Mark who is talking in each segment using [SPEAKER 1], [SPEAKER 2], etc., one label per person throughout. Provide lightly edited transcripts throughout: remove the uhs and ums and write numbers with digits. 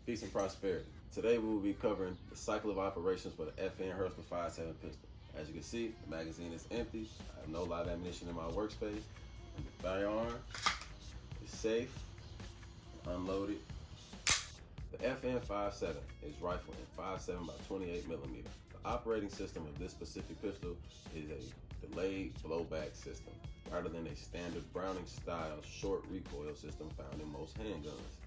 [SPEAKER 1] Peace and prosperity. Today we will be covering the cycle of operations for the FN Hurstler 5.7 pistol. As you can see, the magazine is empty. I have no live ammunition in my workspace. And the firearm is safe, unloaded. The FN 5.7 is rifled in 5.7x28mm. The operating system of this specific pistol is a delayed blowback system, rather than a standard Browning style short recoil system found in most handguns.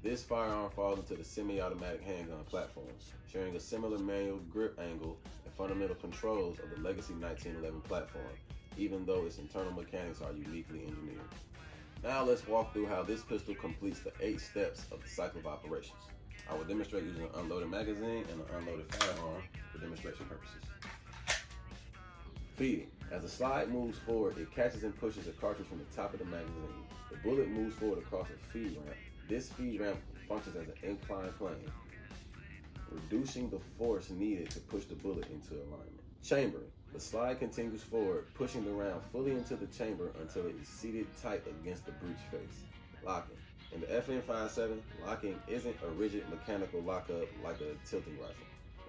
[SPEAKER 1] This firearm falls into the semi-automatic handgun platform, sharing a similar manual grip angle and fundamental controls of the legacy 1911 platform, even though its internal mechanics are uniquely engineered. Now let's walk through how this pistol completes the 8 steps of the cycle of operations. I will demonstrate using an unloaded magazine and an unloaded firearm for demonstration purposes. Feeding. As the slide moves forward, it catches and pushes a cartridge from the top of the magazine. The bullet moves forward across a feed ramp. This feed ramp functions as an inclined plane, reducing the force needed to push the bullet into alignment. Chambering. The slide continues forward, pushing the round fully into the chamber until it is seated tight against the breech face. Locking. In the FN 5.7, locking isn't a rigid mechanical lockup like a tilting rifle.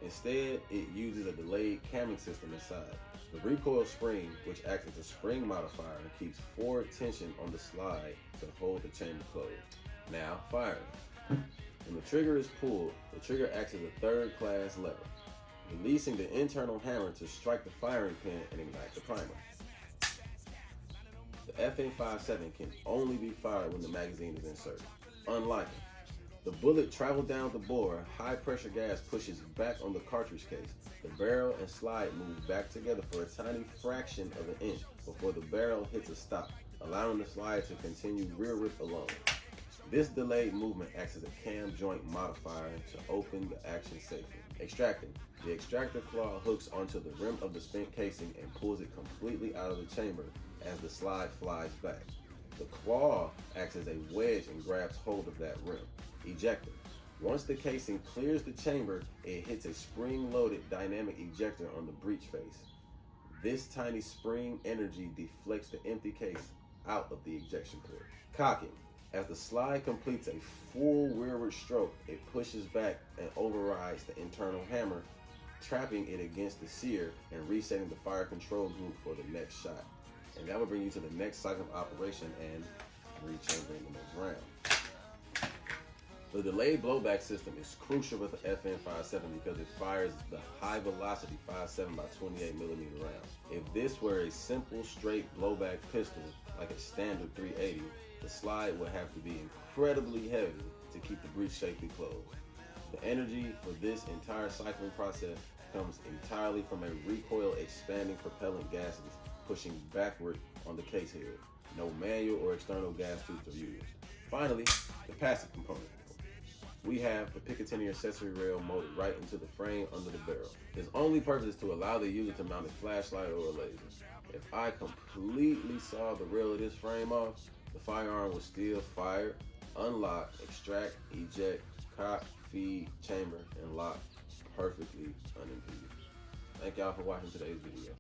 [SPEAKER 1] Instead, it uses a delayed camming system inside. The recoil spring, which acts as a spring modifier, keeps forward tension on the slide to hold the chamber closed. Now, firing. When the trigger is pulled, the trigger acts as a third-class lever, releasing the internal hammer to strike the firing pin and ignite the primer. The FN 5.7 can only be fired when the magazine is inserted. Unlocking. The bullet travels down the bore, high-pressure gas pushes back on the cartridge case. The barrel and slide move back together for a tiny fraction of an inch before the barrel hits a stop, allowing the slide to continue rearward alone. This delayed movement acts as a cam joint modifier to open the action safely. Extracting. The extractor claw hooks onto the rim of the spent casing and pulls it completely out of the chamber as the slide flies back. The claw acts as a wedge and grabs hold of that rim. Ejector. Once the casing clears the chamber, it hits a spring-loaded dynamic ejector on the breech face. This tiny spring energy deflects the empty case out of the ejection port. Cocking. As the slide completes a full rearward stroke, it pushes back and overrides the internal hammer, trapping it against the sear and resetting the fire control group for the next shot. And that will bring you to the next cycle of operation and rechambering the next round. The delayed blowback system is crucial with the FN 5.7 because it fires the high velocity 5.7x28mm round. If this were a simple straight blowback pistol like a standard 380, the slide would have to be incredibly heavy to keep the breech safely closed. The energy for this entire cycling process comes entirely from a recoil expanding propellant gases pushing backward on the case head. No manual or external gas tubes are used. Finally, the passive component. We have the Picatinny accessory rail molded right into the frame under the barrel. Its only purpose is to allow the user to mount a flashlight or a laser. If I completely saw the rail of this frame off, the firearm would still fire, unlock, extract, eject, cock, feed, chamber, and lock perfectly unimpeded. Thank y'all for watching today's video.